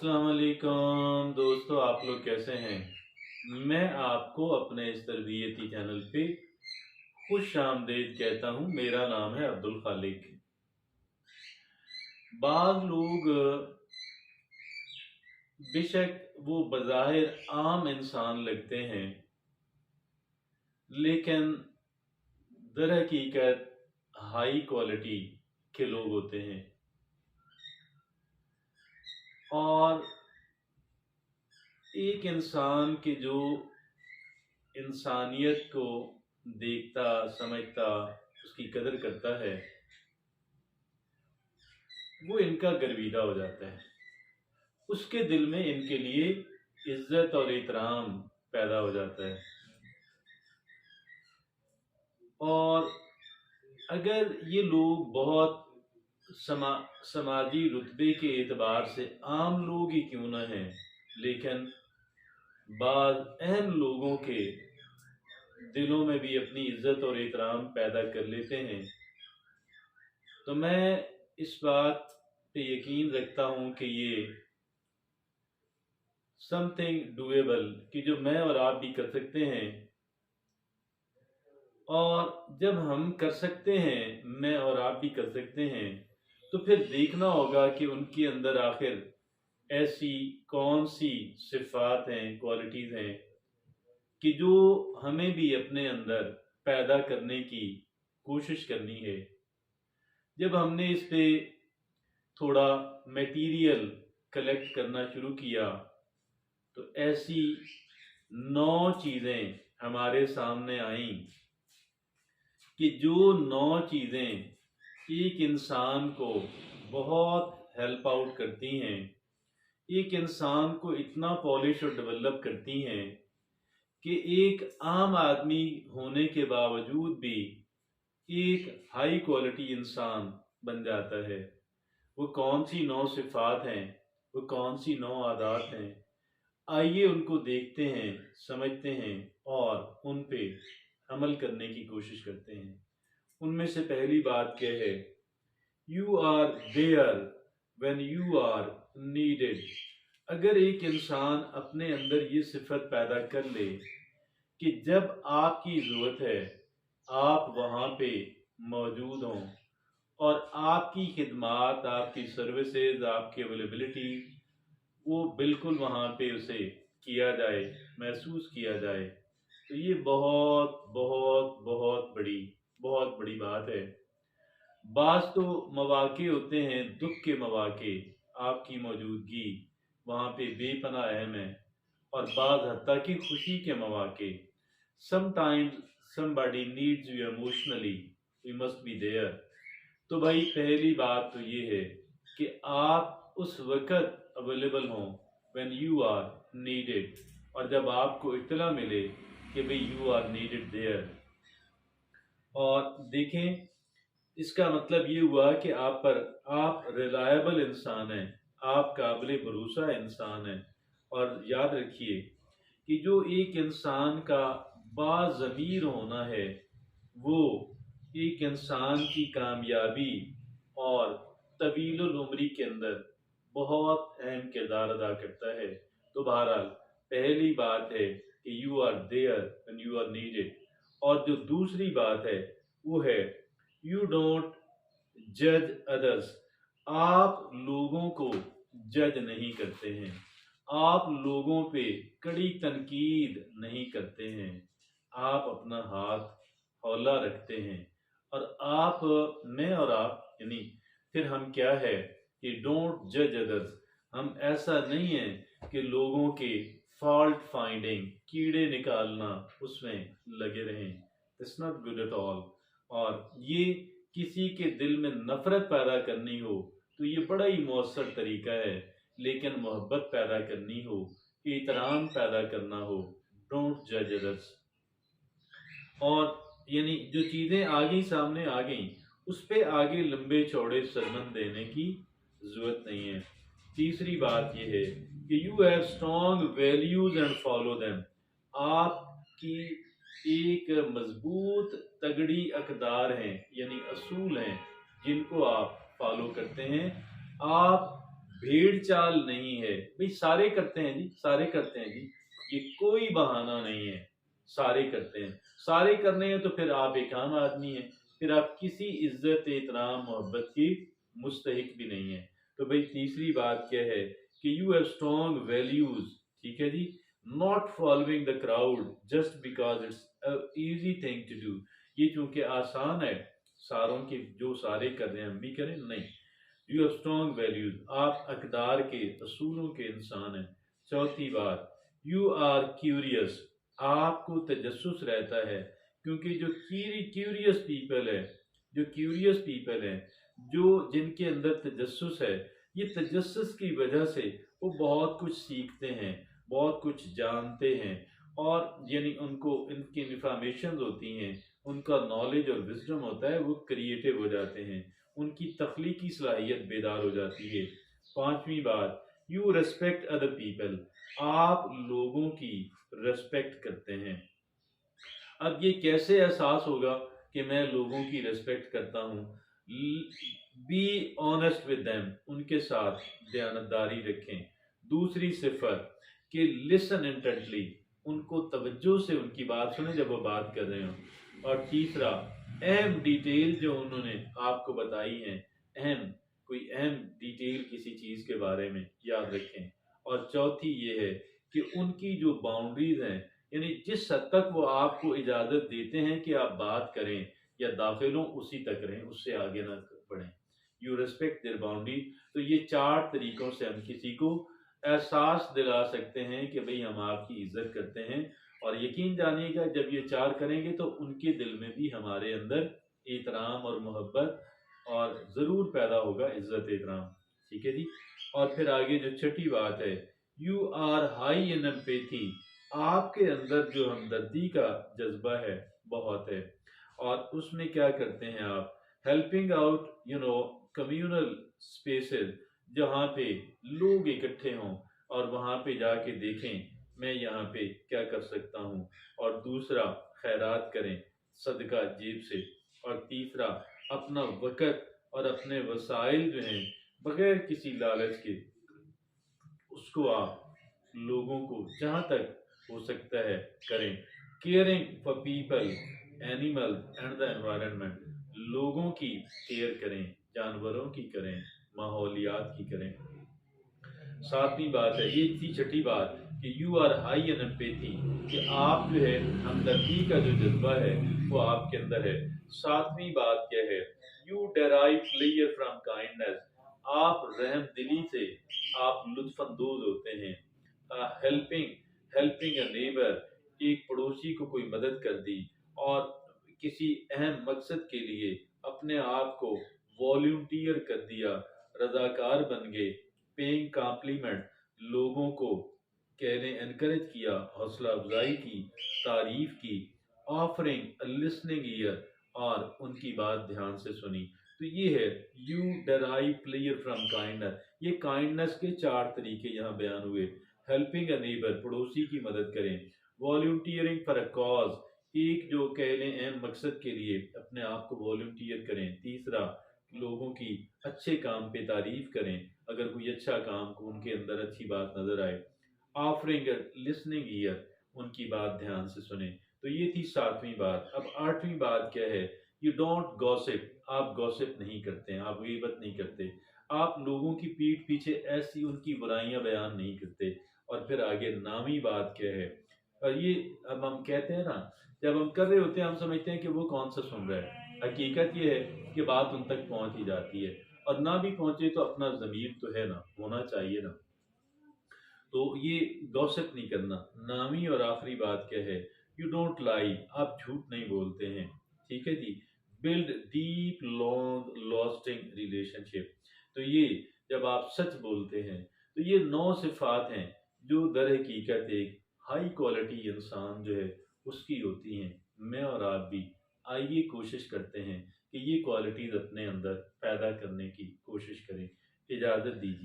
अस्सलाम वालेकुम दोस्तों, आप लोग कैसे हैं। मैं आपको अपने इस तरबियती चैनल पे खुश आमदीद कहता हूँ। मेरा नाम है अब्दुल खालिक। बाज़ लोग बेशक वो बज़ाहिर आम इंसान लगते हैं, लेकिन दर हकीकत हाई क्वालिटी के लोग होते हैं और एक इंसान के जो इंसानियत को देखता समझता उसकी कदर करता है, वो इनका गर्विदा हो जाता है। उसके दिल में इनके लिए इज्जत और एहतराम पैदा हो जाता है। और अगर ये लोग बहुत समाजी रुतबे के एतबार से आम लोग ही क्यों न हैं, लेकिन बाद अहम लोगों के दिलों में भी अपनी इज्जत और एहतराम पैदा कर लेते हैं, तो मैं इस बात पे यकीन रखता हूँ कि ये समथिंग डूएबल, कि जो मैं और आप भी कर सकते हैं। और जब हम कर सकते हैं, मैं और आप भी कर सकते हैं, तो फिर देखना होगा कि उनके अंदर आखिर ऐसी कौन सी सिफात हैं, क्वालिटीज़ हैं कि जो हमें भी अपने अंदर पैदा करने की कोशिश करनी है। जब हमने इस पे थोड़ा मटेरियल कलेक्ट करना शुरू किया, तो ऐसी 9 चीज़ें हमारे सामने आईं कि जो 9 चीज़ें एक इंसान को बहुत हेल्प आउट करती हैं, एक इंसान को इतना पॉलिश और डेवलप करती हैं कि एक आम आदमी होने के बावजूद भी एक हाई क्वालिटी इंसान बन जाता है। वो कौन सी 9 सिफात हैं, वो कौन सी 9 आदात हैं, आइए उनको देखते हैं, समझते हैं और उन पे अमल करने की कोशिश करते हैं। उनमें से पहली बात क्या है? You are there when you are needed. अगर एक इंसान अपने अंदर ये सिफत पैदा कर ले कि जब आपकी ज़रूरत है आप वहाँ पे मौजूद हों और आपकी खिदमात, आपकी सर्विसेज, आपकी अवेलेबिलिटी वो बिल्कुल वहाँ पे उसे किया जाए, महसूस किया जाए, तो ये बहुत बहुत बहुत बड़ी बात है। बाज़ तो मौक़े होते हैं, दुख के मौक़े, आपकी मौजूदगी वहाँ पे बेपनाह अहम है। और बाज़ हत्ता कि खुशी के मौक़े, sometimes somebody needs you emotionally, you must be there. तो भाई पहली बात तो ये है कि आप उस वक़्त अवेलेबल हों व्हेन यू आर नीडेड, और जब आपको इत्तला मिले कि भाई यू आर नीडेड देयर। और देखें, इसका मतलब ये हुआ कि आप रिलायबल इंसान हैं, आप काबिल भरोसा इंसान हैं। और याद रखिए कि जो एक इंसान का बाज़मीर होना है, वो एक इंसान की कामयाबी और तवीलुल उम्री के अंदर बहुत अहम किरदार अदा करता है। तो बहरहाल पहली बात है कि you are there when you are needed. और जो दूसरी बात है वो है यू डोंट जज अदर्स। आप लोगों को जज नहीं करते हैं, आप लोगों पे कड़ी तनकीद नहीं करते हैं, आप अपना हाथ हौला रखते हैं। और आप, मैं और आप यानी फिर हम क्या है कि डोंट जज अदर्स। हम ऐसा नहीं है कि लोगों के फॉल्ट फाइंडिंग, कीड़े निकालना, उसमें लगे रहें। It's not good at all. और ये किसी के दिल में नफरत पैदा करनी हो तो ये बड़ा ही मौसर तरीका है, लेकिन मोहब्बत पैदा करनी हो, एहतराम पैदा करना हो, डोंट जज अदर्स। और यानी जो चीज़ें आगे सामने आ गई उस पे आगे लंबे चौड़े सरमन देने की ज़रूरत नहीं है। तीसरी बात यह है कि you have strong values and follow them. आपकी एक मजबूत तगड़ी अकदार हैं, यानी असूल हैं, जिनको आप फॉलो करते हैं। आप भेड़ चाल नहीं है। भाई सारे करते हैं जी, सारे करते हैं जी, ये कोई बहाना नहीं है। सारे करते हैं, सारे करने हैं तो फिर आप एक आम आदमी हैं, फिर आप किसी इज्जत एहतराम मोहब्बत की मुस्तहिक भी नहीं है। तो भाई तीसरी बात क्या है कि यू हैव स्ट्रॉन्ग वैल्यूज, ठीक है जी, not following the crowd just because it's easy thing to do. ये चूंकि आसान है, सारों के जो सारे कर रहे हैं हम भी करें, नहीं। यू हैव स्ट्रॉन्ग वैल्यूज, आप अकदार के असूलों के इंसान हैं। चौथी बात, यू आर क्यूरियस, आपको तजस्सुस रहता है, क्योंकि जो क्यूरियस पीपल है, जो क्यूरियस पीपल हैं, जो जिनके अंदर तजस्सुस है, ये तजस्सुस की वजह से वो बहुत कुछ सीखते हैं, बहुत कुछ जानते हैं, और यानी उनको इनकी इंफॉर्मेशन होती हैं, उनका नॉलेज और विजडम होता है, वो क्रिएटिव हो जाते हैं, उनकी तख्लीकी सलाहियत बेदार हो जाती है। पांचवी बात, यू रेस्पेक्ट अदर पीपल, आप लोगों की रेस्पेक्ट करते हैं। अब ये कैसे एहसास होगा कि मैं लोगों की रेस्पेक्ट करता हूँ? बी ऑनेस्ट विद देम, उनके साथ दयानतदारी रखें। दूसरी सिफर कि लिसन इंटेंटली, उनको तवज्जो से उनकी बात सुने जब वो बात कर रहे हो। और तीसरा, अहम डिटेल जो उन्होंने आपको बताई हैं, अहम कोई अहम डिटेल किसी चीज़ के बारे में याद रखें। और चौथी ये है कि उनकी जो बाउंड्रीज हैं, यानी जिस हद तक वो आपको इजाज़त देते हैं कि आप बात करें या दाखिल हों, उसी तक रहें, उससे आगे ना बढ़ें। You respect there boundary. तो ये चार तरीकों से हम किसी को एहसास दिला सकते हैं कि भाई हम आपकी इज्जत करते हैं। और यकीन जानिएगा, जब ये चार करेंगे तो उनके दिल में भी हमारे अंदर एहतराम और मोहब्बत और ज़रूर पैदा होगा, इज्जत एहतराम। ठीक है जी। और फिर आगे जो छठी बात है, you are high in empathy, आपके अंदर जो हमदर्दी का जज्बा है बहुत है। और उसमें क्या करते हैं आप, हेल्पिंग आउट कम्युनल स्पेसेस, जहाँ पे लोग इकट्ठे हों और वहाँ पे जाके देखें मैं यहाँ पे क्या कर सकता हूँ। और दूसरा, खैरात करें सदका जेब से। और तीसरा, अपना वक़्त और अपने वसाइल जो हैं बगैर किसी लालच के, उसको आप लोगों को जहाँ तक हो सकता है करें। Caring for people, animal and the environment, लोगों की केयर करें, जानवरों की करें, माहौलियात की करें। सातवीं बात है, ये थी छठी बात कि you are high in empathy, कि आप जो है हमदर्दी का जो जज्बा है वो आपके अंदर है। सातवीं बात क्या है, you derive player from kindness, आप रहम दिली से आप लुत्फानंदोज होते हैं। हेल्पिंग हेल्पिंग अ नेबर, एक पड़ोसी को कोई मदद कर दी और किसी अहम मकसद के लिए अपने आप को वॉल्यूंटियर कर दिया, रजाकार बन गए। पेइंग कॉम्प्लीमेंट, लोगों को कहने एनकरेज किया, हौसला अफजाई की, तारीफ की। ऑफरिंग लिसनिंग ईयर, और उनकी बात ध्यान से सुनी। तो ये है you derive player from kindness. ये काइंडनेस के चार तरीके यहाँ बयान हुए। हेल्पिंग अ नेबर, पड़ोसी की मदद करें। वॉल्यूंटियरिंग फॉर अ कॉज, एक जो कह लें अहम मकसद के लिए अपने आप को वॉल्यूंटियर करें। तीसरा, लोगों की अच्छे काम पे तारीफ करें, अगर कोई अच्छा काम को उनके अंदर अच्छी बात नजर आए। ऑफरिंग लिसनिंग ईयर, उनकी बात ध्यान से सुने। तो ये थी सातवीं बात। अब आठवीं बात क्या है, यू डोंट गॉसिप, आप गॉसिप नहीं करते हैं, आप गीबत नहीं करते, आप लोगों की पीठ पीछे ऐसी उनकी बुराइयां बयान नहीं करते। और फिर आगे नामी बात क्या है, और ये अब हम कहते हैं ना, जब हम कर रहे होते हैं हम समझते हैं कि वो कौन सा सुन रहा है, हकीकत ये है कि बात उन तक पहुंच ही जाती है। और ना भी पहुंचे तो अपना ज़मीर तो है ना, होना चाहिए ना। तो ये गॉसिप नहीं करना। नामी और आखिरी बात क्या है, यू डोंट लाई, आप झूठ नहीं बोलते हैं। ठीक है जी। बिल्ड डीप लॉन्ग लॉस्टिंग रिलेशनशिप, तो ये जब आप सच बोलते हैं तो ये 9 सिफात हैं जो दर हकीकत एक हाई क्वालिटी इंसान जो है उसकी होती हैं। मैं और आप भी आइए कोशिश करते हैं कि ये क्वालिटीज़ अपने अंदर पैदा करने की कोशिश करें। इजाज़त दीजिए।